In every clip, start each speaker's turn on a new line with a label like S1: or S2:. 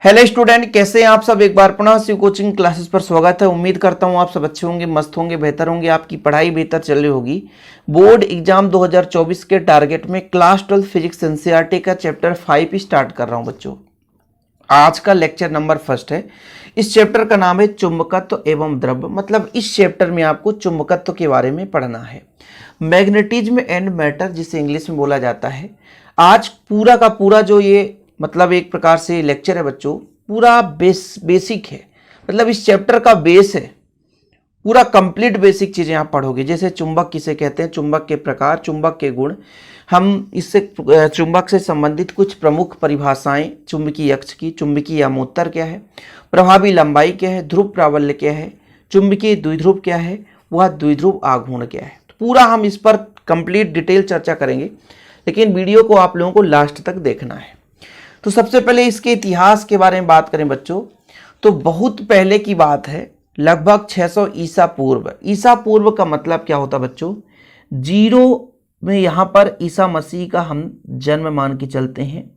S1: Hello student, कैसे हैं आप सब। एक बार पुनः शिव कोचिंग क्लासेस पर स्वागत है। उम्मीद करता हूं आप सब अच्छे होंगे, मस्त होंगे, बेहतर होंगे, आपकी पढ़ाई बेहतर चल रही होगी। बोर्ड एग्जाम 2024 के टारगेट में क्लास 12 फिजिक्स एनसीईआरटी का चैप्टर 5 स्टार्ट कर रहा हूं बच्चों। आज का लेक्चर नंबर फर्स्ट है। इस चैप्टर का नाम है चुंबकत्व एवं द्रव्य। मतलब इस चैप्टर में आपको चुंबकत्व के बारे में पढ़ना है, मैग्नेटिज्म एंड मैटर जिसे इंग्लिश में बोला जाता है। आज पूरा का पूरा जो ये मतलब एक प्रकार से लेक्चर है बच्चों, पूरा बेसिक है। मतलब इस चैप्टर का बेस है, पूरा कंप्लीट बेसिक चीजें आप पढ़ोगे। जैसे चुंबक किसे कहते हैं, चुंबक के प्रकार, चुंबक के गुण, हम इससे चुंबक से संबंधित कुछ प्रमुख परिभाषाएं, चुंबकीय अक्ष की, चुंबकीय आमोत्तर क्या है, प्रभावी लंबाई क्या है, ध्रुव प्राबल्य क्या है, चुंबकीय द्विध्रुव क्या है, वह द्विध्रुव आघूर्ण क्या है। तो पूरा हम इस पर कंप्लीट डिटेल चर्चा करेंगे, लेकिन वीडियो को आप लोगों को लास्ट तक देखना है। तो सबसे पहले इसके इतिहास के बारे में बात करें बच्चों, तो बहुत पहले की बात है, लगभग 600 ईसा पूर्व। ईसा पूर्व का मतलब क्या होता बच्चों, जीरो में यहाँ पर ईसा मसीह का हम जन्म मान के चलते हैं,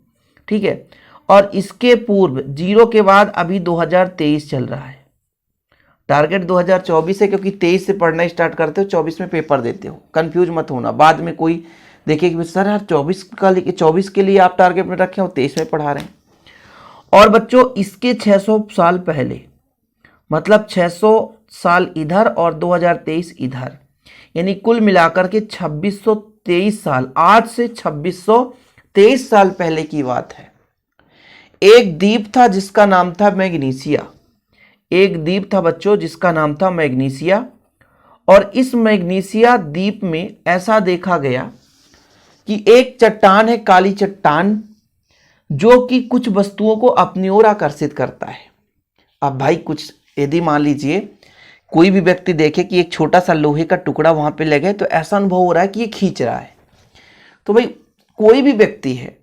S1: ठीक है। और इसके पूर्व जीरो के बाद अभी 2023 चल रहा है। टारगेट 2024 है, क्योंकि 23 से पढ़ना स्टार्ट करते हो, 24 में पेपर देते हो। कंफ्यूज मत होना, बाद में कोई देखिए कि सर यार 24 के लिए आप टारगेट में रखे हो, 23 में पढ़ा रहे हैं। और बच्चों इसके 600 साल पहले, मतलब 600 साल इधर और 2023 इधर, यानी कुल मिलाकर के 2623 साल, आज से 2623 साल पहले की बात है। एक द्वीप था जिसका नाम था मैग्नीसिया। एक द्वीप था बच्चों जिसका नाम था मैग्नीसिया। और इस मैग्नीसिया द्वीप में ऐसा देखा गया कि एक चट्टान है, काली चट्टान, जो कि कुछ वस्तुओं को अपनी ओर आकर्षित करता है। अब भाई कुछ यदि मान लीजिए कोई भी व्यक्ति देखे कि एक छोटा सा लोहे का टुकड़ा वहां पे लगे, तो ऐसा अनुभव हो रहा है कि ये खींच रहा है। तो भाई कोई भी व्यक्ति है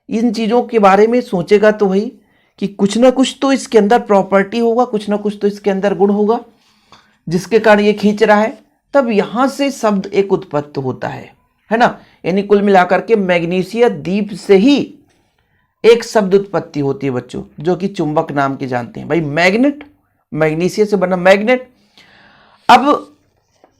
S1: इन चीजों के बारे में सोचेगा तो भाई कि कुछ ना कुछ तो इसके अंदर प्रॉपर्टी होगा, कुछ ना कुछ तो इसके अंदर गुण होगा जिसके कारण ये खींच रहा है। तब यहां से शब्द एक उत्पत्ति होता है ना। यानी कुल मिलाकर के मैग्नीसिया द्वीप से ही एक शब्द उत्पत्ति होती है बच्चों, जो कि चुंबक नाम के जानते हैं। भाई मैग्नेट, मैग्नीसिया से बना मैग्नेट। अब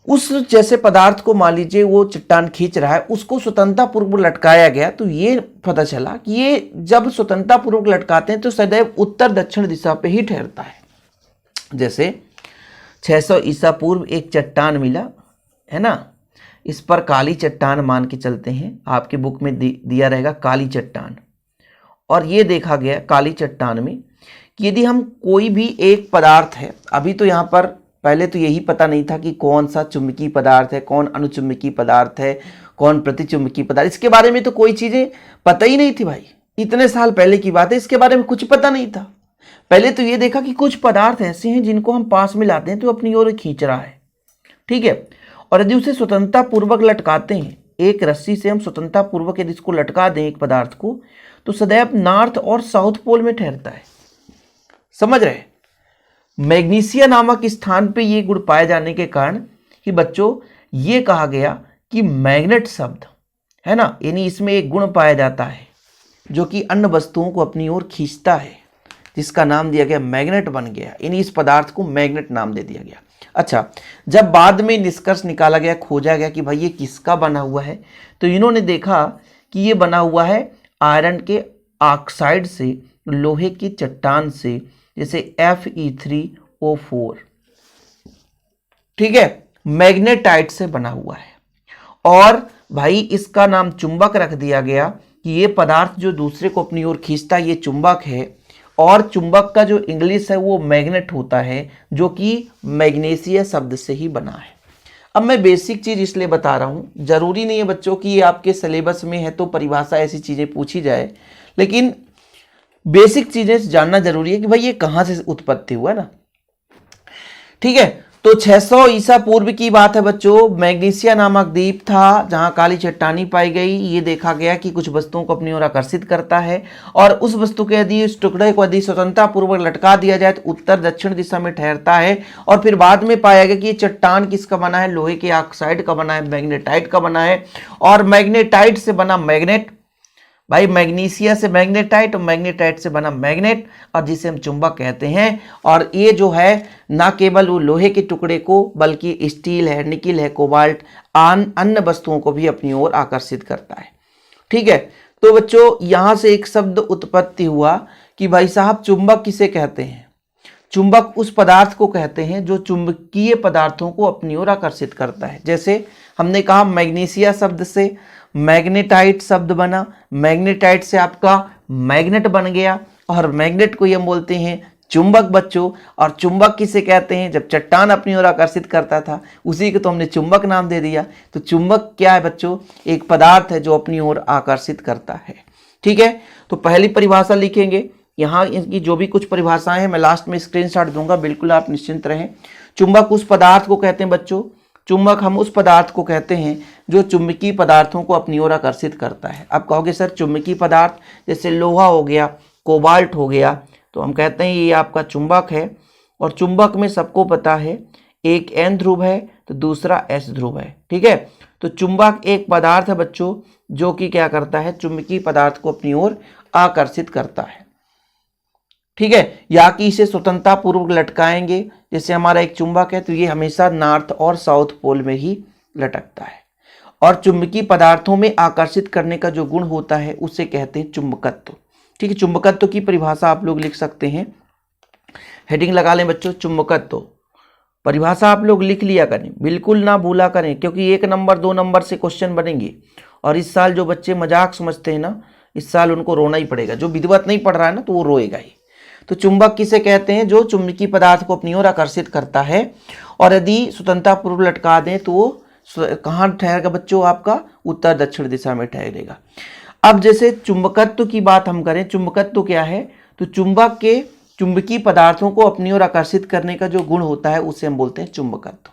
S1: उस जैसे पदार्थ को मान लीजिए वो चट्टान खींच रहा है, उसको स्वतंत्रता पूर्वक लटकाया गया, तो ये पता चला कि ये जब स्वतंत्रता पूर्वक लटकाते हैं तो सदैव उत्तर दक्षिण दिशा पे ही ठहरता है। जैसे 600 ईसा पूर्व एक चट्टान मिला है ना, इस पर काली चट्टान मान के चलते हैं, आपके बुक में दिया रहेगा काली चट्टान। और ये देखा गया काली चट्टान में कि यदि हम कोई भी एक पदार्थ है, अभी तो यहाँ पर पहले तो यही पता नहीं था कि कौन सा चुंबकीय पदार्थ है, कौन अनुचुंबकीय पदार्थ है, कौन प्रतिचुंबकीय पदार्थ, इसके बारे में तो कोई चीजें पता ही नहीं थी भाई। इतने साल पहले की बात है, इसके बारे में कुछ पता नहीं था। पहले तो ये देखा कि कुछ पदार्थ ऐसे हैं जिनको हम पास में लाते हैं तो अपनी ओर खींच रहा है, ठीक है। और यदि उसे स्वतंत्रता पूर्वक लटकाते हैं, एक रस्सी से हम स्वतंत्रता पूर्वक यदि इसको लटका दें एक पदार्थ को, तो सदैव नॉर्थ और साउथ पोल में ठहरता है। समझ रहे, मैग्नीसिया नामक स्थान पे ये गुण पाए जाने के कारण कि बच्चों ये कहा गया कि मैग्नेट शब्द है ना, यानी इसमें एक गुण पाया जाता है जो कि अन्य वस्तुओं को अपनी ओर खींचता है, जिसका नाम दिया गया मैग्नेट बन गया। यानी इस पदार्थ को मैग्नेट नाम दे दिया गया। अच्छा, जब बाद में निष्कर्ष निकाला गया, खोजा गया कि भाई ये किसका बना हुआ है, तो इन्होंने देखा कि ये बना हुआ है आयरन के ऑक्साइड से, लोहे की चट्टान से, जैसे Fe3O4, ठीक है, मैग्नेटाइट से बना हुआ है। और भाई इसका नाम चुंबक रख दिया गया कि ये पदार्थ जो दूसरे को अपनी ओर खींचता है ये चुंबक है। और चुंबक का जो इंग्लिश है वो मैग्नेट होता है, जो कि मैग्नीसिया शब्द से ही बना है। अब मैं बेसिक चीज इसलिए बता रहा हूं, जरूरी नहीं है बच्चों कि ये आपके सिलेबस में है तो परिभाषा ऐसी चीजें पूछी जाए, लेकिन बेसिक चीजें जानना जरूरी है कि भाई ये कहां से उत्पत्ति हुआ ना, ठीक है। तो 600 ईसा पूर्व की बात है बच्चों। मैग्नीसिया नामक द्वीप था जहां काली चट्टानी पाई गई। ये देखा गया कि कुछ वस्तुओं को अपनी ओर आकर्षित करता है, और उस वस्तु के यदि उस टुकड़े को यदि स्वतंत्रता पूर्वक लटका दिया जाए तो उत्तर दक्षिण दिशा में ठहरता है। और फिर बाद में पाया गया कि ये चट्टान किसका बना है, लोहे के ऑक्साइड का बना है, मैग्नेटाइट का बना है। और मैग्नेटाइट से बना मैग्नेट, भाई मैग्नीशिया से मैग्नेटाइट और मैग्नेटाइट से बना मैग्नेट, और जिसे हम चुंबक कहते हैं। और ये जो है ना केवल वो लोहे के टुकड़े को बल्कि स्टील है, निकिल है, कोबाल्ट, अन्य वस्तुओं को भी अपनी ओर आकर्षित करता है। ठीक है, तो बच्चों यहां से एक शब्द उत्पत्ति हुआ कि भाई साहब चुंबक किसे कहते हैं? चुंबक उस पदार्थ को कहते हैं जो चुंबकीय पदार्थों को अपनी ओर आकर्षित करता है। जैसे हमने कहा मैग्नीशिया शब्द से मैग्नेटाइट शब्द बना, मैग्नेटाइट से आपका मैग्नेट बन गया, और मैग्नेट को हम बोलते हैं चुंबक बच्चों। और चुंबक किसे कहते हैं? जब चट्टान अपनी ओर आकर्षित करता था उसी को तो हमने चुंबक नाम दे दिया। तो चुंबक क्या है बच्चों? एक पदार्थ है जो अपनी ओर आकर्षित करता है। ठीक है, तो पहली परिभाषा लिखेंगे। यहाँ इनकी जो भी कुछ परिभाषाएं हैं मैं लास्ट में स्क्रीनशॉट दूंगा, बिल्कुल आप निश्चिंत रहें। चुंबक उस पदार्थ को कहते हैं बच्चों, चुंबक हम उस पदार्थ को कहते हैं जो चुंबकीय पदार्थों को अपनी ओर आकर्षित करता है। आप कहोगे सर चुंबकीय पदार्थ जैसे लोहा हो गया, कोबाल्ट हो गया, तो हम कहते हैं ये आपका चुंबक है। और चुंबक में सबको पता है एक N ध्रुव है तो दूसरा S ध्रुव है। ठीक है, तो चुंबक एक पदार्थ है बच्चों जो कि क्या करता है? चुंबकीय पदार्थ को अपनी ओर आकर्षित करता है। ठीक है, या कि इसे स्वतंत्रता पूर्वक लटकाएंगे। जैसे हमारा एक चुंबक है तो ये हमेशा नॉर्थ और साउथ पोल में ही लटकता है। और चुंबकीय पदार्थों में आकर्षित करने का जो गुण होता है उसे कहते हैं चुंबकत्व। ठीक है, चुंबकत्व की परिभाषा आप लोग लिख सकते हैं, हेडिंग लगा लें बच्चों, चुंबकत्व। परिभाषा आप लोग लिख लिया करें, बिल्कुल ना भूला करें, क्योंकि 1 नंबर 2 नंबर से क्वेश्चन बनेंगे। और इस साल जो बच्चे मजाक समझते हैं ना, इस साल उनको रोना ही पड़ेगा। जो विधिवत नहीं पढ़ रहा है ना तो वो रोएगा ही। तो चुंबक किसे कहते हैं? जो चुंबकीय पदार्थ को अपनी ओर आकर्षित करता है। और यदि स्वतंत्रता पूर्वक लटका दें तो वो कहाँ ठहरेगा बच्चों? आपका उत्तर दक्षिण दिशा में ठहरेगा। अब जैसे चुंबकत्व की बात हम करें, चुंबकत्व क्या है? तो चुंबक के चुंबकीय पदार्थों को अपनी ओर आकर्षित करने का जो गुण होता है उसे हम बोलते हैं चुंबकत्व।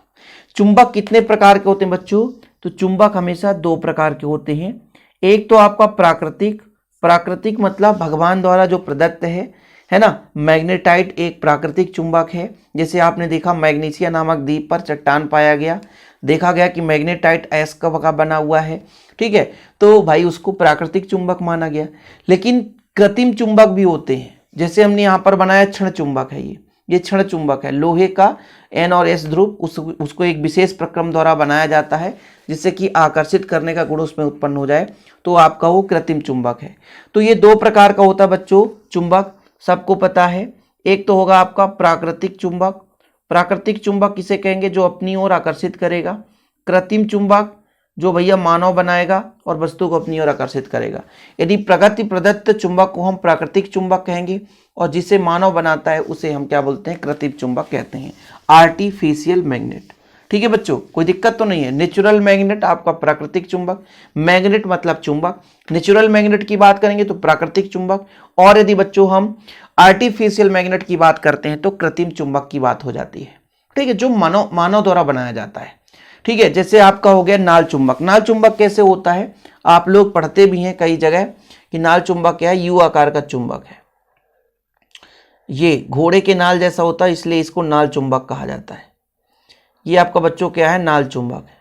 S1: चुंबक कितने प्रकार के होते हैं बच्चों? तो चुंबक हमेशा 2 प्रकार के होते हैं। एक तो आपका प्राकृतिक, प्राकृतिक मतलब भगवान द्वारा जो प्रदत्त है ना। मैग्नेटाइट एक प्राकृतिक चुंबक है। जैसे आपने देखा मैग्नीशिया नामक द्वीप पर चट्टान पाया गया, देखा गया कि मैग्नेटाइट ऐश का बना हुआ है। ठीक है, तो भाई उसको प्राकृतिक चुंबक माना गया। लेकिन कृत्रिम चुंबक भी होते हैं, जैसे हमने यहाँ पर बनाया क्षण चुंबक है। ये क्षण चुंबक है, लोहे का N और S ध्रुव उसको एक विशेष प्रक्रम द्वारा बनाया जाता है जिससे कि आकर्षित करने का गुण उसमें उत्पन्न हो जाए, तो आपका वो कृत्रिम चुंबक है। तो ये 2 प्रकार का होता है बच्चों चुंबक, सबको पता है। एक तो होगा आपका प्राकृतिक चुंबक। प्राकृतिक चुंबक किसे कहेंगे? जो अपनी ओर आकर्षित करेगा। कृत्रिम चुंबक जो भैया मानव बनाएगा और वस्तु को अपनी ओर आकर्षित करेगा। यदि प्रकृति प्रदत्त चुंबक को हम प्राकृतिक चुंबक कहेंगे और जिसे मानव बनाता है उसे हम क्या बोलते हैं? कृत्रिम चुंबक कहते हैं, आर्टिफिशियल मैग्नेट। ठीक है बच्चों, कोई दिक्कत तो नहीं है। नेचुरल मैग्नेट आपका प्राकृतिक चुंबक, मैग्नेट मतलब चुंबक। नेचुरल मैग्नेट की बात करेंगे तो प्राकृतिक चुंबक, और यदि बच्चों हम आर्टिफिशियल मैग्नेट की बात करते हैं तो कृत्रिम चुंबक की बात हो जाती है। ठीक है, जो मानव द्वारा बनाया जाता है। ठीक है, जैसे आपका हो गया नाल चुंबक। नाल चुंबक कैसे होता है? आप लोग पढ़ते भी हैं कई जगह कि नाल चुंबक क्या है? यू आकार का चुंबक है, ये घोड़े के नाल जैसा होता है इसलिए इसको नाल चुंबक कहा जाता है। ये आपका बच्चों क्या है? नाल चुंबक है।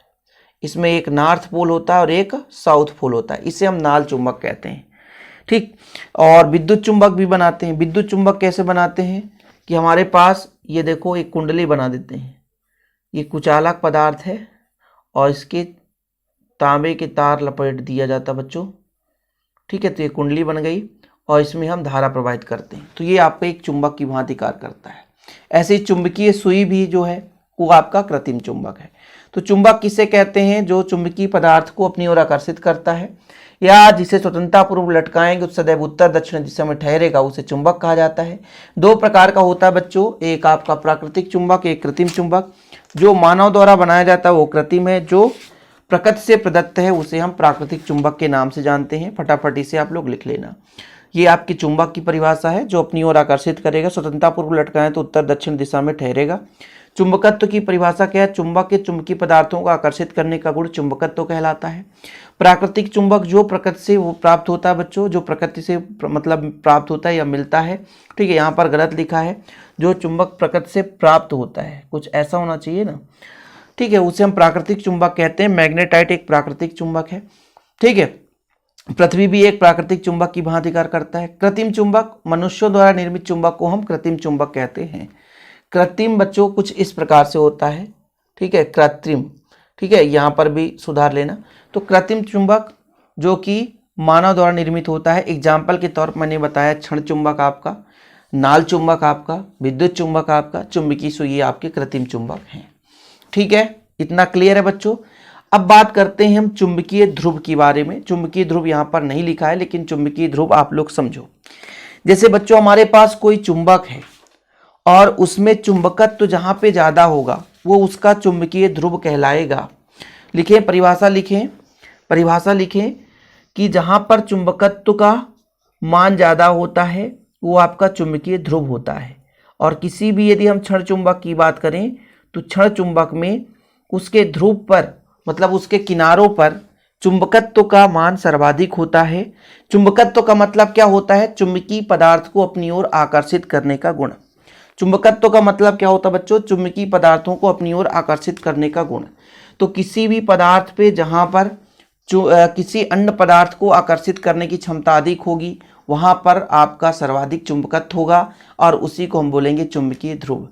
S1: इसमें एक नॉर्थ पोल होता है और एक साउथ पोल होता है, इसे हम नाल चुंबक कहते हैं। ठीक, और विद्युत चुंबक भी बनाते हैं। विद्युत चुंबक कैसे बनाते हैं कि हमारे पास ये देखो एक कुंडली बना देते हैं, ये कुचालक पदार्थ है और इसके तांबे के तार लपेट दिया जाता बच्चों। ठीक है, तो ये कुंडली बन गई और इसमें हम धारा प्रवाहित करते हैं, तो ये आपका एक चुंबक की भांति कार्य करता है। ऐसे ही चुंबकीय सुई भी जो है वो आपका कृत्रिम चुंबक है। तो चुंबक किसे कहते हैं? जो चुंबकीय पदार्थ को अपनी ओर आकर्षित करता है या जिसे स्वतंत्रता पूर्वक लटकाएंगे तो सदैव उत्तर दक्षिण दिशा में ठहरेगा, उसे चुंबक कहा जाता है। 2 प्रकार का होता है बच्चों, एक आपका प्राकृतिक चुंबक, एक कृत्रिम चुंबक। जो मानव द्वारा बनाया जाता है वो कृत्रिम है, जो प्रकृति से प्रदत्त है उसे हम प्राकृतिक चुंबक के नाम से जानते हैं। फटाफट इसे आप लोग लिख लेना। ये आपकी चुंबक की परिभाषा है, जो अपनी ओर आकर्षित करेगा, स्वतंत्रता पूर्वक लटकाएं तो उत्तर दक्षिण दिशा में ठहरेगा। चुंबकत्व की परिभाषा क्या है? चुंबक के चुंबकीय पदार्थों को आकर्षित करने का गुण चुंबकत्व कहलाता है। प्राकृतिक चुंबक जो प्रकृति से वो प्राप्त होता है बच्चों, जो प्रकृति से मतलब प्राप्त होता है या मिलता है। ठीक है, यहाँ पर गलत लिखा है, जो चुंबक प्रकृति से प्राप्त होता है, कुछ ऐसा होना चाहिए ना। ठीक है, उसे हम प्राकृतिक चुंबक कहते हैं। मैग्नेटाइट एक प्राकृतिक चुंबक है। ठीक है, पृथ्वी भी एक प्राकृतिक चुंबक की भांति कार्य करता है। कृत्रिम चुंबक, मनुष्यों द्वारा निर्मित चुंबक को हम कृत्रिम चुंबक कहते हैं। कृत्रिम बच्चों कुछ इस प्रकार से होता है, ठीक है, कृत्रिम, ठीक है, यहाँ पर भी सुधार लेना। तो कृत्रिम चुंबक जो कि मानव द्वारा निर्मित होता है, एग्जाम्पल के तौर पर मैंने बताया क्षण चुंबक आपका, नाल चुंबक आपका, विद्युत चुंबक आपका, चुंबकीय सुई आपके कृत्रिम चुंबक हैं। ठीक है, इतना क्लियर है बच्चों। अब बात करते हैं हम चुंबकीय ध्रुव के बारे में। चुंबकीय ध्रुव यहाँ पर नहीं लिखा है, लेकिन चुंबकीय ध्रुव आप लोग समझो। जैसे बच्चों हमारे पास कोई चुंबक है और उसमें चुंबकत्व जहाँ पे ज़्यादा होगा वो उसका चुंबकीय ध्रुव कहलाएगा। लिखें, परिभाषा लिखें, परिभाषा लिखें कि जहाँ पर चुंबकत्व का मान ज़्यादा होता है वो आपका चुंबकीय ध्रुव होता है। और किसी भी यदि हम क्षण चुंबक की बात करें तो क्षण चुंबक में उसके ध्रुव पर, मतलब उसके किनारों पर चुंबकत्व का मान सर्वाधिक होता है। चुंबकत्व का मतलब क्या होता है? चुंबकीय पदार्थ को अपनी ओर आकर्षित करने का गुण। चुंबकत्व का मतलब क्या होता है बच्चों? चुंबकीय पदार्थों को अपनी ओर आकर्षित करने का गुण। तो किसी भी पदार्थ पे जहाँ पर किसी अन्य पदार्थ को आकर्षित करने की क्षमता अधिक होगी वहाँ पर आपका सर्वाधिक चुंबकत्व होगा और उसी को हम बोलेंगे चुंबकीय ध्रुव।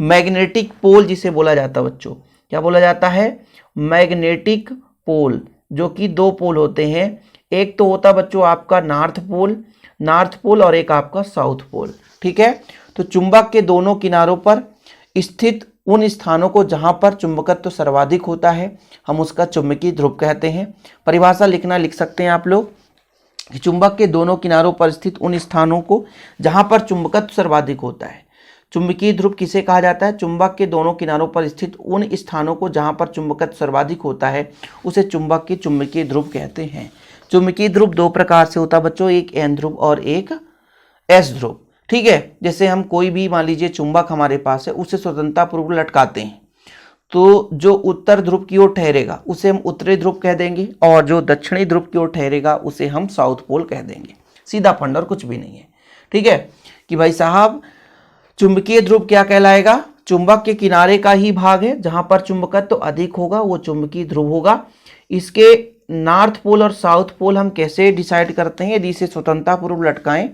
S1: मैग्नेटिक पोल जिसे बोला जाता है बच्चों, क्या बोला जाता है? मैग्नेटिक पोल, जो कि दो पोल होते हैं। एक तो होता बच्चों आपका नॉर्थ पोल और एक आपका साउथ पोल। ठीक है, तो चुंबक के दोनों किनारों पर स्थित उन स्थानों को जहां पर चुंबकत्व सर्वाधिक होता है हम उसका चुंबकीय ध्रुव कहते हैं। परिभाषा लिखना, लिख सकते हैं आप लोग कि चुंबक के दोनों किनारों पर स्थित उन स्थानों को जहां पर चुंबकत्व सर्वाधिक होता है। चुंबकीय ध्रुव किसे कहा जाता है? चुंबक के दोनों किनारों पर स्थित उन स्थानों को जहां पर चुंबकत्व सर्वाधिक होता है उसे चुंबक के चुंबकीय ध्रुव कहते हैं। चुंबकीय ध्रुव दो प्रकार से होता है बच्चों, एक एन ध्रुव और एक एस ध्रुव। ठीक है, जैसे हम कोई भी मान लीजिए चुंबक हमारे पास है, उसे स्वतंत्रतापूर्वक लटकाते हैं तो जो उत्तर ध्रुव की ओर ठहरेगा उसे हम उत्तरी ध्रुव कह देंगे और जो दक्षिणी ध्रुव की ओर ठहरेगा उसे हम साउथ पोल कह देंगे। सीधा फंड और कुछ भी नहीं है। ठीक है कि भाई साहब, चुंबकीय ध्रुव क्या कहलाएगा? चुंबक के किनारे का ही भाग है, जहां पर चुंबकत्व तो अधिक होगा वो चुंबकीय ध्रुव होगा। इसके नॉर्थ पोल और साउथ पोल हम कैसे डिसाइड करते हैं? यदि इसे स्वतंत्रतापूर्वक लटकाएं,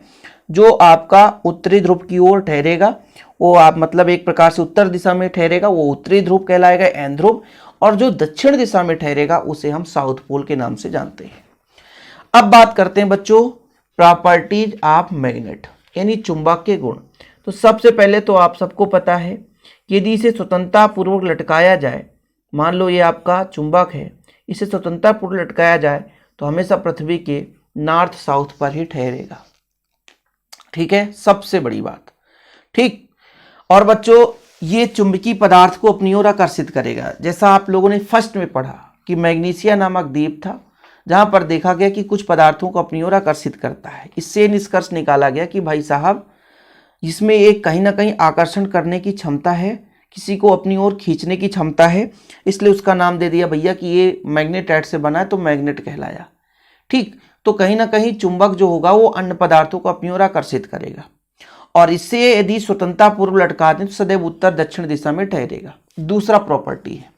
S1: जो आपका उत्तरी ध्रुव की ओर ठहरेगा वो आप मतलब एक प्रकार से उत्तर दिशा में ठहरेगा वो उत्तरी ध्रुव कहलाएगा, एन ध्रुव, और जो दक्षिण दिशा में ठहरेगा उसे हम साउथ पोल के नाम से जानते हैं। अब बात करते हैं बच्चों प्रॉपर्टीज ऑफ मैग्नेट, यानी चुंबक के गुण। तो सबसे पहले तो आप सबको पता है कि यदि इसे स्वतंत्रतापूर्वक लटकाया जाए, मान लो ये आपका चुंबक है, इसे स्वतंत्रतापूर्वक लटकाया जाए तो हमेशा पृथ्वी के नॉर्थ साउथ पर ही ठहरेगा। ठीक है, सबसे बड़ी बात। ठीक, और बच्चों ये चुंबकीय पदार्थ को अपनी ओर आकर्षित करेगा। जैसा आप लोगों ने फर्स्ट में पढ़ा कि मैग्नीशिया नामक द्वीप था जहां पर देखा गया कि कुछ पदार्थों को अपनी ओर आकर्षित करता है। इससे निष्कर्ष निकाला गया कि भाई साहब इसमें एक कहीं ना कहीं आकर्षण करने की क्षमता है, किसी को अपनी ओर खींचने की क्षमता है, इसलिए उसका नाम दे दिया भैया कि ये मैग्नेटाइट से बना है तो मैग्नेट कहलाया। ठीक, तो कहीं ना कहीं चुंबक जो होगा वो अन्य पदार्थों को अपनी ओर आकर्षित करेगा और इससे यदि स्वतंत्रतापूर्वक लटका दें तो सदैव उत्तर दक्षिण दिशा में ठहरेगा। दूसरा प्रॉपर्टी है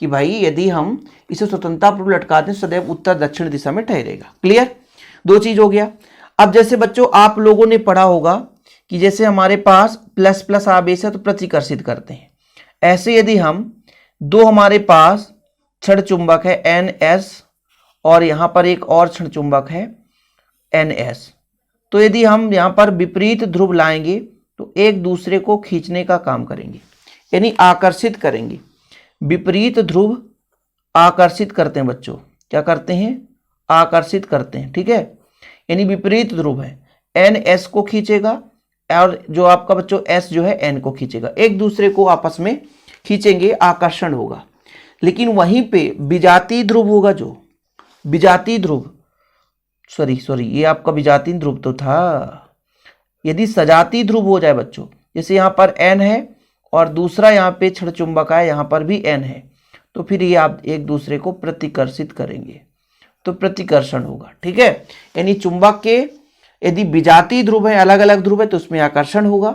S1: कि भाई यदि हम इसे स्वतंत्रतापूर्वक लटका दें सदैव उत्तर दक्षिण दिशा में ठहरेगा। क्लियर, दो चीज हो गया। अब जैसे बच्चों आप लोगों ने पढ़ा होगा कि जैसे हमारे पास प्लस प्लस आवेश है तो प्रतिकर्षित करते हैं, ऐसे यदि हम दो हमारे पास क्षण चुंबक है एन एस और यहाँ पर एक और क्षण चुंबक है एन एस, तो यदि हम यहाँ पर विपरीत ध्रुव लाएंगे तो एक दूसरे को खींचने का काम करेंगे, यानी आकर्षित करेंगे। विपरीत ध्रुव आकर्षित करते हैं बच्चों, क्या करते हैं? आकर्षित करते हैं। ठीक है, यानी विपरीत ध्रुव है, एन एस को खींचेगा और जो आपका बच्चों एस जो है एन को खींचेगा, एक दूसरे को आपस में खींचेंगे, आकर्षण होगा। लेकिन वहीं पे विजातीय ध्रुव होगा, जो विजातीय ध्रुव सॉरी ये आपका विजातीय ध्रुव तो था। यदि सजातीय ध्रुव हो जाए बच्चों, जैसे यहाँ पर एन है और दूसरा यहाँ पे क्षण चुंबक है, यहाँ पर भी एन है, तो फिर ये आप एक दूसरे को प्रतिकर्षित करेंगे तो प्रतिकर्षण होगा। ठीक है, यानी चुंबक के यदि विजातीय ध्रुव है, अलग अलग ध्रुव है तो उसमें आकर्षण होगा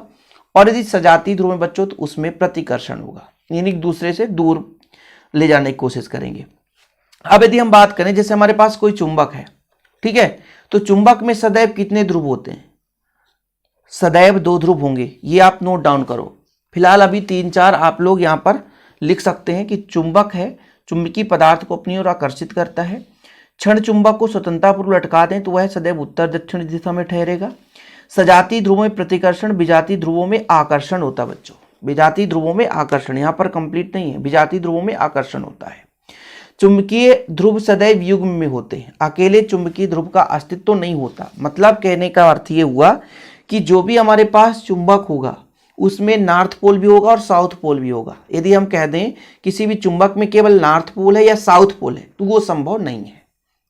S1: और यदि सजातीय ध्रुव है बच्चों तो उसमें प्रतिकर्षण होगा, यानी एक दूसरे से दूर ले जाने की कोशिश करेंगे। अब यदि हम बात करें जैसे हमारे पास कोई चुंबक है, ठीक है। तो चुंबक में सदैव कितने ध्रुव होते हैं? सदैव 2 ध्रुव होंगे, ये आप नोट डाउन करो। फिलहाल अभी 3-4 आप लोग यहाँ पर लिख सकते हैं कि चुंबक है, चुंबकीय पदार्थ को अपनी ओर आकर्षित करता है। क्षण चुंबक को स्वतंत्रतापूर्वक लटका दें तो वह सदैव उत्तर दक्षिण दिशा में ठहरेगा। सजातीय ध्रुवों में प्रतिकर्षण, विजातीय ध्रुवों में आकर्षण होता है बच्चों। विजातीय ध्रुवों में आकर्षण, यहाँ पर कंप्लीट नहीं है, विजातीय ध्रुवों में आकर्षण होता है। चुंबकीय ध्रुव सदैव युग्म में होते हैं, अकेले चुंबकीय ध्रुव का अस्तित्व तो नहीं होता। मतलब कहने का अर्थ ये हुआ कि जो भी हमारे पास चुंबक होगा उसमें नॉर्थ पोल भी होगा और साउथ पोल भी होगा। यदि हम कह दें किसी भी चुंबक में केवल नॉर्थ पोल है या साउथ पोल है तो वो संभव नहीं है,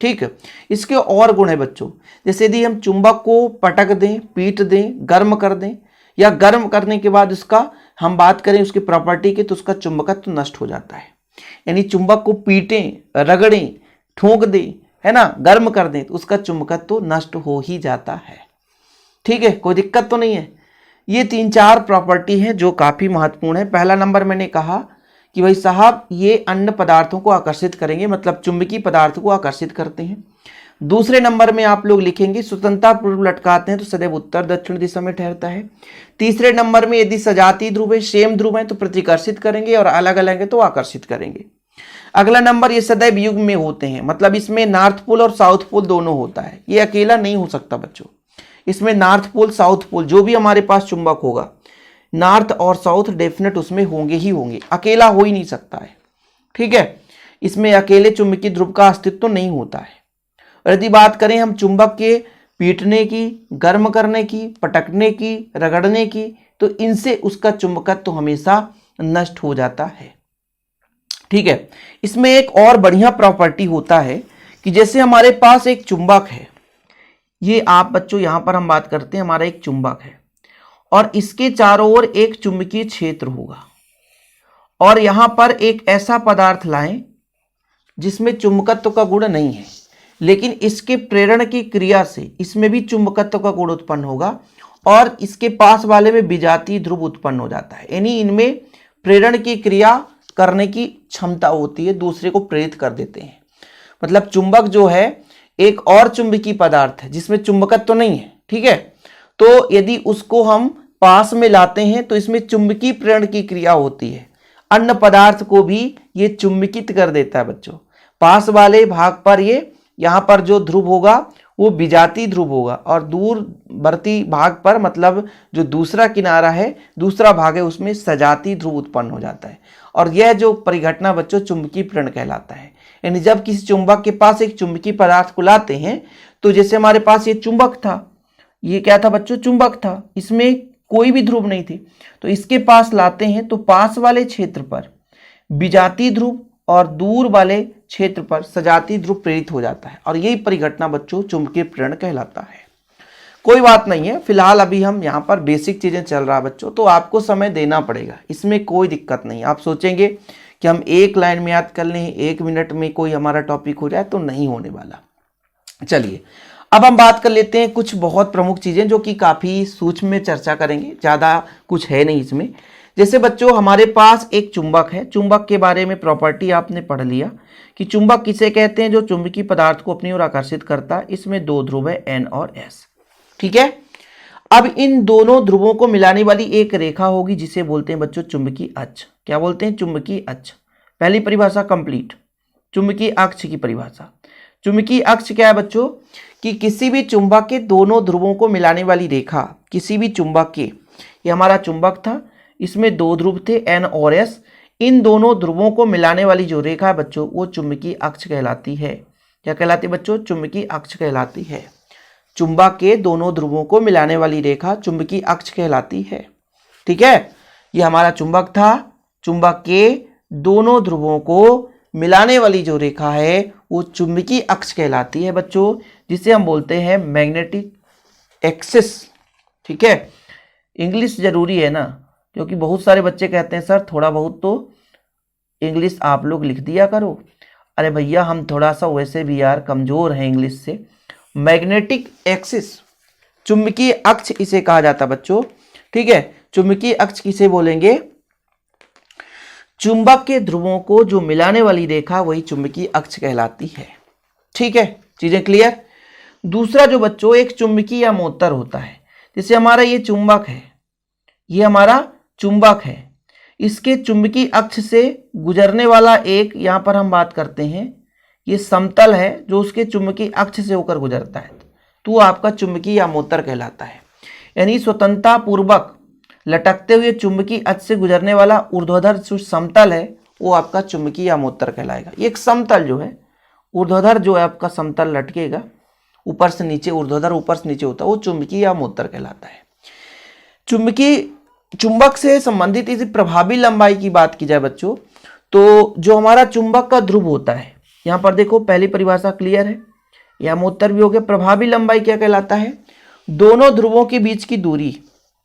S1: ठीक है। इसके और गुण है बच्चों, जैसे यदि हम चुंबक को पटक दें, पीट दें, गर्म कर दें, या गर्म करने के बाद उसका हम बात करें उसकी प्रॉपर्टी की तो उसका चुंबकत्व तो नष्ट हो जाता है। यानी चुंबक को पीटें, रगड़ें, ठोक दें, है ना, गर्म कर दें तो उसका चुंबकत्व तो नष्ट हो ही जाता है, ठीक है, कोई दिक्कत तो नहीं है। ये 3-4 प्रॉपर्टी है जो काफी महत्वपूर्ण है। पहला नंबर मैंने कहा कि भाई साहब ये अन्य पदार्थों को आकर्षित करेंगे, मतलब चुंबकीय पदार्थ को आकर्षित करते हैं। दूसरे नंबर में आप लोग लिखेंगे स्वतंत्रता पूर्वक लटकाते हैं तो सदैव उत्तर दक्षिण दिशा में ठहरता है। तीसरे नंबर में यदि सजातीय ध्रुव है, सेम ध्रुव है तो प्रतिकर्षित करेंगे और अलग अलग है तो आकर्षित करेंगे। अगला नंबर, ये सदैव युग्म में होते हैं, मतलब इसमें नॉर्थ पोल और साउथ पोल दोनों होता है, ये अकेला नहीं हो सकता बच्चों। इसमें नॉर्थ पोल, साउथ पोल, जो भी हमारे पास चुंबक होगा नॉर्थ और साउथ डेफिनेट उसमें होंगे ही होंगे, अकेला हो ही नहीं सकता है, ठीक है। इसमें अकेले चुंबकीय ध्रुव का अस्तित्व तो नहीं होता है। और यदि बात करें हम चुंबक के पीटने की, गर्म करने की, पटकने की, रगड़ने की, तो इनसे उसका चुंबकत्व तो हमेशा नष्ट हो जाता है, ठीक है। इसमें एक और बढ़िया प्रॉपर्टी होता है कि जैसे हमारे पास एक चुंबक है, ये आप बच्चों यहां पर हम बात करते हैं, हमारा एक चुंबक है और इसके चारों ओर एक चुंबकीय क्षेत्र होगा और यहां पर एक ऐसा पदार्थ लाएं जिसमें चुंबकत्व का गुण नहीं है, लेकिन इसके प्रेरण की क्रिया से इसमें भी चुंबकत्व का गुण उत्पन्न होगा और इसके पास वाले में विजातीय ध्रुव उत्पन्न हो जाता है। यानी इनमें प्रेरण की क्रिया करने की क्षमता होती है, दूसरे को प्रेरित कर देते हैं। मतलब चुंबक जो है एक और चुंबकीय पदार्थ है जिसमें चुंबकत्व तो नहीं है, ठीक है। तो यदि उसको हम पास में लाते हैं तो इसमें चुंबकीय प्रेरण की क्रिया होती है, अन्य पदार्थ को भी ये चुंबकित कर देता है बच्चों। पास वाले भाग पर ये यहाँ पर जो ध्रुव होगा वो विजातीय ध्रुव होगा और दूरवर्ती भाग पर, मतलब जो दूसरा किनारा है, दूसरा भाग है, उसमें सजातीय ध्रुव उत्पन्न हो जाता है। और यह जो परिघटना बच्चों चुंबकीय प्रेरण कहलाता है। यानी जब किसी चुंबक के पास एक चुंबकीय पदार्थ को लाते हैं तो जैसे हमारे पास ये चुंबक था, ये क्या था बच्चों, चुंबक था, इसमें कोई भी ध्रुव नहीं थी, तो इसके पास लाते हैं तो पास वाले क्षेत्र पर विजातीय ध्रुव और दूर वाले क्षेत्र पर सजातीय ध्रुव प्रेरित हो जाता है और यही परिघटना बच्चों चुंबकीय प्रेरण कहलाता है। कोई बात नहीं है, फिलहाल अभी हम यहाँ पर बेसिक चीजें चल रहा है बच्चों, तो आपको समय देना पड़ेगा, इसमें कोई दिक्कत नहीं। आप सोचेंगे कि हम एक लाइन में याद कर लें, 1 मिनट में कोई हमारा टॉपिक हो जाए, तो नहीं होने वाला। चलिए अब हम बात कर लेते हैं कुछ बहुत प्रमुख चीजें जो कि काफी सूक्ष्म में चर्चा करेंगे, ज्यादा कुछ है नहीं इसमें। जैसे बच्चों हमारे पास एक चुंबक है, चुंबक के बारे में प्रॉपर्टी आपने पढ़ लिया कि चुंबक किसे कहते हैं, जो चुंबकीय पदार्थ को अपनी ओर आकर्षित करता है। इसमें 2 ध्रुव है, N और S, ठीक है। अब इन दोनों ध्रुवों को मिलाने वाली एक रेखा होगी जिसे बोलते हैं बच्चों चुंबकीय अक्ष। क्या बोलते हैं, चुंबकीय अक्ष। पहली परिभाषा कंप्लीट, चुंबकीय अक्ष की परिभाषा। चुंबकीय अक्ष क्या है बच्चों, कि किसी भी चुंबक के दोनों ध्रुवों को मिलाने वाली रेखा, किसी भी चुंबक के, ये हमारा चुंबक था, इसमें 2 ध्रुव थे N और S, इन दोनों ध्रुवों को मिलाने वाली जो रेखा है बच्चों वो चुंबकीय अक्ष कहलाती है। क्या कहलाती है बच्चों, चुंबकीय अक्ष कहलाती है। चुंबक के दोनों ध्रुवों को मिलाने वाली रेखा चुंबकीय अक्ष कहलाती है, ठीक है। ये हमारा चुंबक था, चुंबक के दोनों ध्रुवों को मिलाने वाली जो रेखा है वो चुंबकीय अक्ष कहलाती है बच्चों, जिसे हम बोलते हैं मैग्नेटिक एक्सिस, ठीक है। इंग्लिश जरूरी है ना, क्योंकि बहुत सारे बच्चे कहते हैं सर थोड़ा बहुत तो इंग्लिश आप लोग लिख दिया करो। अरे भैया हम थोड़ा सा वैसे भी यार कमजोर हैं इंग्लिश से। मैग्नेटिक एक्सिस, चुंबकीय अक्ष इसे कहा जाता है बच्चों, ठीक है। चुंबकीय अक्ष किसे बोलेंगे, चुंबक के ध्रुवों को जो मिलाने वाली रेखा वही चुंबकीय अक्ष कहलाती है, ठीक है। चीजें क्लियर। दूसरा जो बच्चों एक चुंबकीय अमोत्तर होता है, जैसे हमारा ये चुंबक है, ये हमारा चुंबक है, इसके चुंबकीय अक्ष से गुजरने वाला एक, यहां पर हम बात करते हैं ये समतल है जो उसके चुंबकीय अक्ष से होकर गुजरता है, तो आपका चुंबकीय अमोत्तर कहलाता है। यानी स्वतंत्रता पूर्वक लटकते हुए चुंबकीय अक्ष से गुजरने वाला ऊर्ध्वाधर जो समतल है वो आपका चुंबकीय अमोत्तर कहलाएगा। ये एक समतल जो है, ऊर्ध्वाधर जो है आपका समतल लटकेगा ऊपर से नीचे, ऊर्ध्वाधर ऊपर से नीचे होता है, वो चुंबकीय अमोत्तर कहलाता है। चुंबक से संबंधित इसी प्रभावी लंबाई की बात की जाए बच्चों, तो जो हमारा चुंबक का ध्रुव होता है, यहाँ पर देखो पहली परिभाषा क्लियर है, यह अमोत्तर भी हो गया। प्रभावी लंबाई क्या कहलाता है? दोनों ध्रुवों के बीच की दूरी,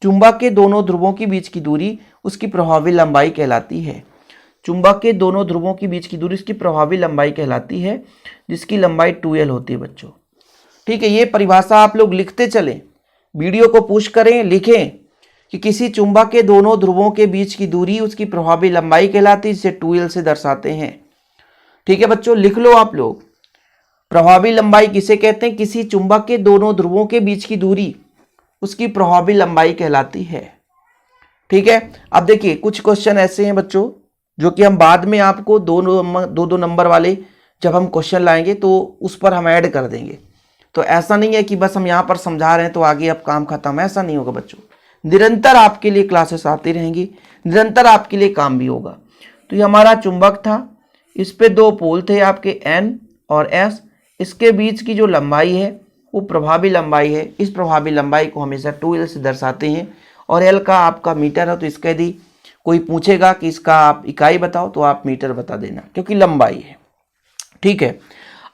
S1: चुंबक के दोनों ध्रुवों के बीच की दूरी उसकी प्रभावी लंबाई कहलाती है। चुंबक के दोनों ध्रुवों के बीच की दूरी इसकी प्रभावी लंबाई कहलाती है, जिसकी लंबाई 2l होती है बच्चों। ठीक है, ये परिभाषा आप लोग लिखते चलें, वीडियो को पुश करें, लिखें कि किसी चुंबक के दोनों ध्रुवों के बीच की दूरी उसकी प्रभावी लंबाई कहलाती है, जिसे 2l से दर्शाते हैं। ठीक है बच्चों, लिख लो आप लोग, प्रभावी लंबाई किसे कहते हैं? किसी चुंबक के दोनों ध्रुवों के बीच की दूरी उसकी प्रभावी लंबाई कहलाती है। ठीक है, अब देखिए कुछ क्वेश्चन ऐसे हैं बच्चों जो कि हम बाद में आपको दो नंबर वाले जब हम क्वेश्चन लाएंगे तो उस पर हम ऐड कर देंगे। तो ऐसा नहीं है कि बस हम यहाँ पर समझा रहे हैं तो आगे अब काम खत्म, ऐसा नहीं होगा बच्चों। निरंतर आपके लिए क्लासेस आती रहेंगी, निरंतर आपके लिए काम भी होगा। तो ये हमारा चुंबक था, इस पे 2 पोल थे आपके N और S, इसके बीच की जो लंबाई है वो प्रभावी लंबाई है। इस प्रभावी लंबाई को हमेशा 2l से दर्शाते हैं, और L का आपका मीटर है, तो इसका यदि कोई पूछेगा कि इसका आप इकाई बताओ तो आप मीटर बता देना, क्योंकि लंबाई है। ठीक है,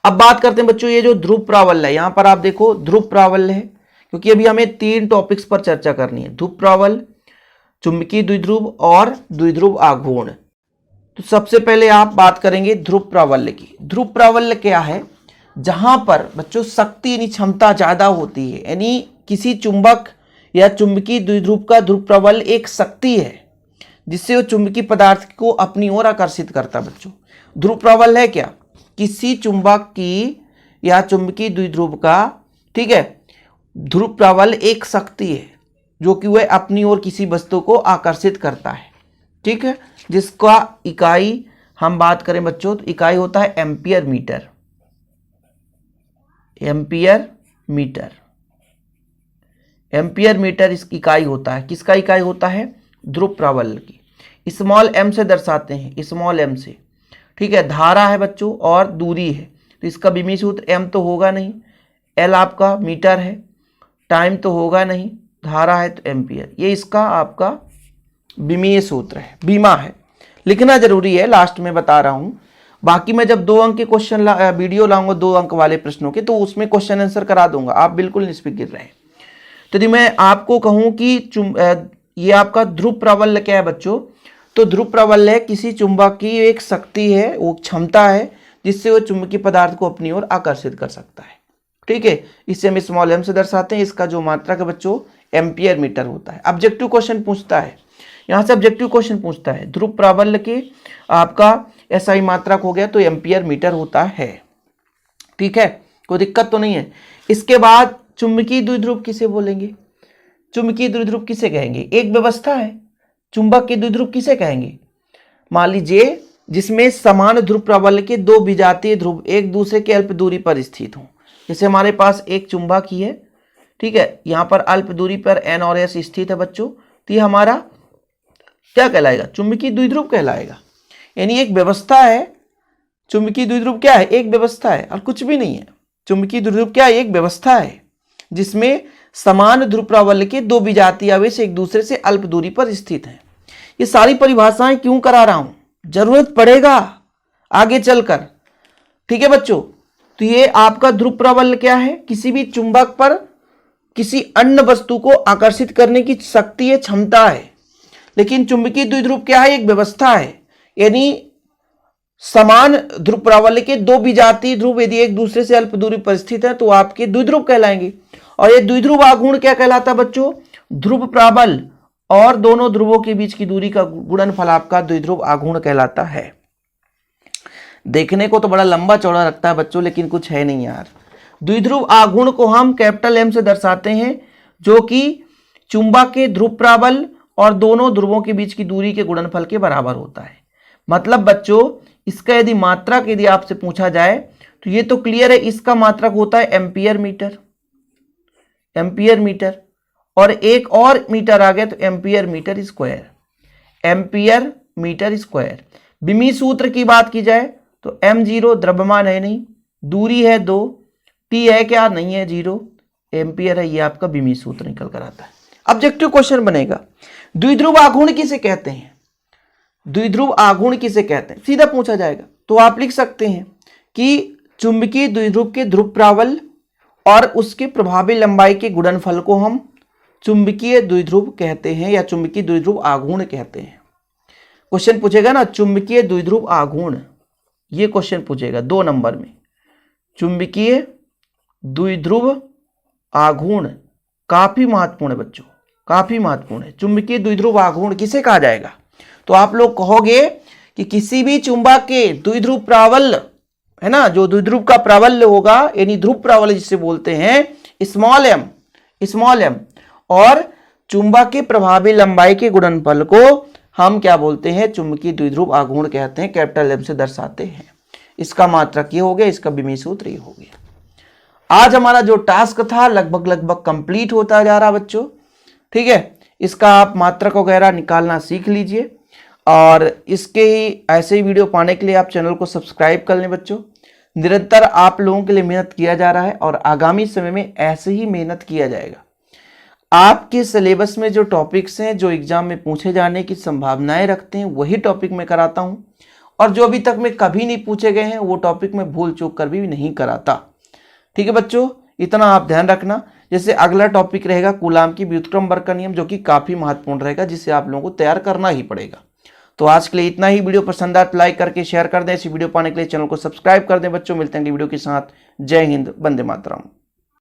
S1: अब बात करते हैं बच्चों ये जो ध्रुव प्राबल्य है, यहाँ पर आप देखो ध्रुव प्राबल्य है, क्योंकि अभी हमें 3 टॉपिक्स पर चर्चा करनी है, ध्रुव प्राबल्य, चुंबकीय द्विध्रुव और द्विध्रुव आघूर्ण। तो सबसे पहले आप बात करेंगे ध्रुव प्राबल्य की। ध्रुव प्राबल्य क्या है? जहां पर बच्चों शक्ति यानी क्षमता ज्यादा होती है, यानी किसी चुंबक या चुंबकीय द्विध्रुव का ध्रुव प्राबल्य एक शक्ति है जिससे वो चुंबकीय पदार्थ को अपनी ओर आकर्षित करता है बच्चों। ध्रुव प्राबल्य है क्या? किसी चुंबक की या चुंबकीय द्विध्रुव का, ठीक है, ध्रुव प्राबल्य एक शक्ति है जो कि वह अपनी ओर किसी वस्तु को आकर्षित करता है। ठीक है, जिसका इकाई हम बात करें बच्चों तो इकाई होता है ampere metre. Ampere metre, ampere metre इसकी इकाई होता है। किसका इकाई होता है? ध्रुव प्राबल्य की। स्मॉल m से दर्शाते हैं, स्मॉल m से। ठीक है, धारा है बच्चों और दूरी है, तो इसका विमीय सूत्र m तो होगा नहीं, l आपका मीटर है, टाइम तो होगा नहीं, धारा है तो एम्पियर। ये इसका आपका विमीय सूत्र है, बीमा है, लिखना जरूरी है, लास्ट में बता रहा हूं। बाकी मैं जब 2 अंक के क्वेश्चन वीडियो लाऊंगा 2 अंक वाले प्रश्नों के, तो उसमें क्वेश्चन आंसर करा दूंगा, आप बिल्कुल निष्फिक्र रहें। तो यदि मैं आपको कहूं कि ये आपका ध्रुव प्राबल्य क्या है बच्चों, तो ध्रुव प्राबल्य किसी चुंबक की एक शक्ति है, वो क्षमता है जिससे वो चुंबकीय पदार्थ को अपनी ओर आकर्षित कर सकता है। ठीक है, इसे हम स्मॉल m से दर्शाते हैं। इसका जो मात्रक है बच्चों एम्पियर मीटर होता है। ऑब्जेक्टिव क्वेश्चन पूछता है, यहाँ से ऑब्जेक्टिव क्वेश्चन पूछता है ध्रुव प्राबल्य के आपका SI मात्रक हो गया तो एम्पियर मीटर होता है। ठीक है, कोई दिक्कत तो नहीं है। इसके बाद चुंबकीय द्विध्रुव किसे बोलेंगे? चुंबकीय द्विध्रुव किसे कहेंगे? एक व्यवस्था है, चुंबक के द्विध्रुव किसे कहेंगे? मान लीजिए जिसमें समान ध्रुव प्राबल्य के 2 विजातीय ध्रुव एक दूसरे के अल्प दूरी पर स्थित हों। जैसे हमारे पास एक चुंबक ही है, ठीक है, यहाँ पर अल्प दूरी पर N और S स्थित है बच्चों, तो ये हमारा क्या कहलाएगा? चुंबकीय द्विध्रुव कहलाएगा। यानी एक व्यवस्था है, चुंबकीय द्विध्रुव क्या है? एक व्यवस्था है और कुछ भी नहीं है। चुंबकीय द्विध्रुव क्या है? एक व्यवस्था है जिसमें समान ध्रुव प्राबल्य के 2 विजातीय आवेश एक दूसरे से अल्प दूरी पर स्थित हैं। ये सारी परिभाषाएं क्यों करा रहा हूं? जरूरत पड़ेगा आगे चलकर। ठीक है बच्चों, तो ये आपका ध्रुव प्राबल्य क्या है? किसी भी चुंबक पर किसी अन्य वस्तु को आकर्षित करने की शक्ति है, क्षमता है। लेकिन चुंबकीय द्विध्रुव क्या है? एक व्यवस्था है, यानी समान ध्रुव प्राबल्य के 2 विजातीय ध्रुव यदि एक दूसरे से अल्प दूरी पर स्थित है तो आपके द्विध्रुव कहलाएंगे। और ये द्विध्रुव आघूर्ण क्या कहलाता है बच्चों? ध्रुव प्राबल्य और दोनों ध्रुवों के बीच की दूरी का गुणनफल आपका द्विध्रुव आघूर्ण कहलाता है। देखने को तो बड़ा लंबा चौड़ा लगता है बच्चों, लेकिन कुछ है नहीं यार, द्विध्रुव आघूर्ण को हम कैपिटल एम से दर्शाते हैं, जो कि चुंबक के ध्रुव प्राबल्य और दोनों ध्रुवों के बीच की दूरी के गुणनफल के बराबर होता है। मतलब बच्चों इसका यदि मात्रक यदि आपसे पूछा जाए तो ये तो क्लियर है, इसका मात्रक होता है एम्पियर मीटर, एम्पियर मीटर, और एक और मीटर आ गया तो ampere meter square, ampere meter square. बिमी सूत्र की बात की जाए तो m0 द्रव्यमान है नहीं, दूरी है 2, t है क्या, नहीं है 0, एम्पियर है, ये आपका बिमी सूत्र निकल कर आता है। ऑब्जेक्टिव क्वेश्चन बनेगा, द्विध्रुव आघूर्ण किसे कहते हैं, द्विध्रुव आघूर्ण किसे कहते हैं, सीधा पूछा जाएगा। तो आप लिख सकते हैं कि चुंबकीय द्विध्रुव के ध्रुव प्राबल्य और उसके प्रभावी लंबाई के गुणनफल को हम चुंबकीय द्विध्रुव कहते हैं या चुंबकीय द्विध्रुव आघूर्ण कहते हैं। क्वेश्चन पूछेगा ना चुंबकीय द्विध्रुव आघूर्ण, ये क्वेश्चन पूछेगा 2 नंबर में। चुंबकीय द्विध्रुव आघूर्ण काफी महत्वपूर्ण है बच्चों, काफी महत्वपूर्ण है। चुंबकीय द्विध्रुव आघूर्ण किसे कहा जाएगा, तो आप लोग कहोगे कि किसी भी चुंबक के द्विध्रुव प्राबल्य है ना, जो द्विध्रुव का प्राबल्य होगा यानी ध्रुव प्राबल्य जिसे बोलते हैं स्मॉल एम, और चुंबक के प्रभावी लंबाई के गुणनफल को हम क्या बोलते हैं, चुंबकीय द्विध्रुव आघूर्ण कहते हैं, कैपिटल एम से दर्शाते हैं। इसका मात्रक ये हो गया, इसका बिमी सूत्र ये हो गया। आज हमारा जो टास्क था लगभग कंप्लीट होता जा रहा बच्चों, ठीक है। इसका आप मात्रक वगैरह निकालना सीख लीजिए, और इसके ही ऐसे ही वीडियो पाने के लिए आप चैनल को सब्सक्राइब कर लें बच्चों। निरंतर आप लोगों के लिए मेहनत किया जा रहा है और आगामी समय में ऐसे ही मेहनत किया जाएगा। आपके सिलेबस में जो टॉपिक्स हैं, जो एग्जाम में पूछे जाने की संभावनाएं रखते हैं, वही टॉपिक मैं कराता हूं, और जो अभी तक में कभी नहीं पूछे गए हैं वो टॉपिक मैं भूल चूक कर भी नहीं कराता। ठीक है बच्चों, इतना आप ध्यान रखना। जैसे अगला टॉपिक रहेगा कूलाम की व्युत्क्रम वर्ग का नियम, जो कि काफी महत्वपूर्ण रहेगा, जिसे आप लोगों को तैयार करना ही पड़ेगा। तो आज के लिए इतना ही। वीडियो पसंद आए तो लाइक करके शेयर कर दें। ऐसी वीडियो पाने के लिए चैनल को सब्सक्राइब कर दें बच्चों। मिलते हैं अगली वीडियो के साथ। जय हिंद, वंदे मातरम।